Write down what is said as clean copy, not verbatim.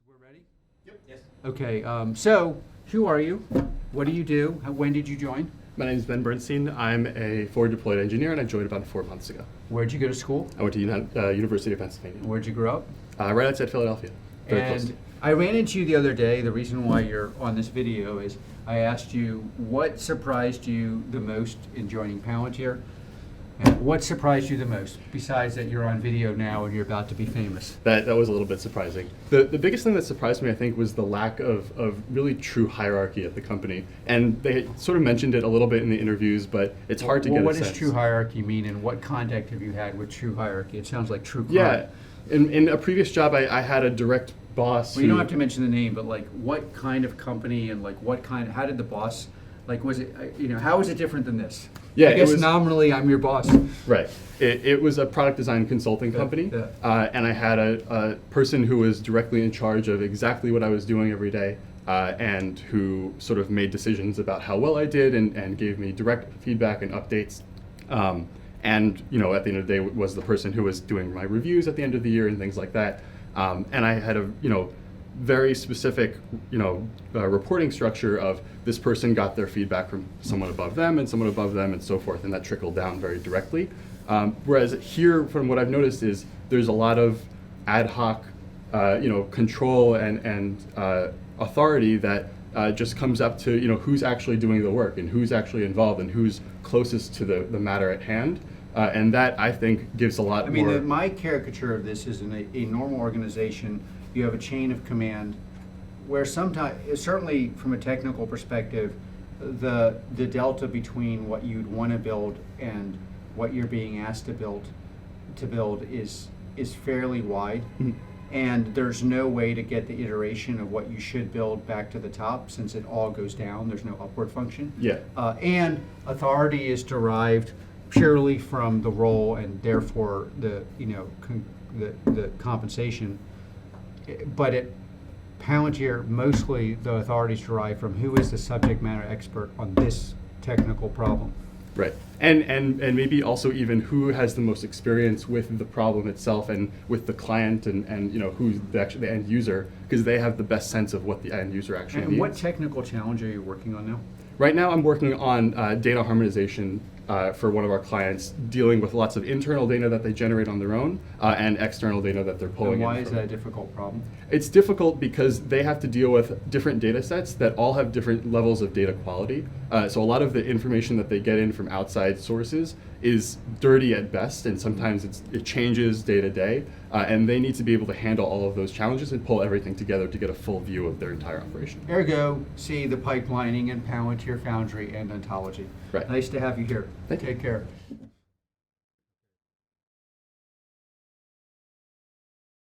We're ready? Yep. Yes. Okay, so who are you? What do you do? When did you join? My name is Ben Bernstein. I'm a forward deployed engineer, and I joined about 4 months ago. Where'd you go to school? I went to University of Pennsylvania, Where'd you grow up? right outside Philadelphia. Very close. And I ran into you the other day. The reason why you're on this video is I asked you what surprised you the most in joining Palantir. And what surprised you the most, besides that you're on video now and you're about to be famous? That was a little bit surprising. The biggest thing that surprised me, I think, was the lack of really true hierarchy at the company. And they sort of mentioned it a little bit in the interviews, but it's hard to get a What sense. does true hierarchy mean, and what contact have you had with true hierarchy? It sounds like true crime. Yeah. In a previous job, I had a direct boss. Well, you don't have to mention the name, but like what kind of company and like how did the boss, like was it, how was it different than this? Yeah, I guess it was, nominally I'm your boss. Right. It was a product design consulting company, and I had a person who was directly in charge of exactly what I was doing every day, and who sort of made decisions about how well I did and gave me direct feedback and updates. And at the end of the day was the person who was doing my reviews at the end of the year and things like that. And I had a very specific reporting structure of this person got their feedback from someone above them and someone above them and so forth, and that trickled down very directly. Whereas here, from what I've noticed, is there's a lot of ad hoc control and authority that just comes up to who's actually doing the work and who's actually involved and who's closest to the matter at hand. And that, I think, gives a lot more... My caricature of this is in a normal organization, you have a chain of command where sometimes, certainly from a technical perspective, the delta between what you'd want to build and what you're being asked to build is fairly wide. Mm-hmm. And there's no way to get the iteration of what you should build back to the top, since it all goes down. There's no upward function. Yeah. And authority is derived purely from the role, and therefore the compensation. But at Palantir, mostly the authority is derived from who is the subject matter expert on this technical problem. Right. And maybe also even who has the most experience with the problem itself and with the client and who's the end user, because they have the best sense of what the end user actually needs. And what technical challenge are you working on now? Right now I'm working on data harmonization for one of our clients, dealing with lots of internal data that they generate on their own and external data that they're pulling in. And why is that a difficult problem? It's difficult because they have to deal with different data sets that all have different levels of data quality. So a lot of the information that they get in from outside sources is dirty at best, and sometimes it changes day to day. And they need to be able to handle all of those challenges and pull everything together to get a full view of their entire operation. Ergo, see the pipelining in Palantir Foundry and Ontology. Right. Nice to have you here. Thank you. Take care.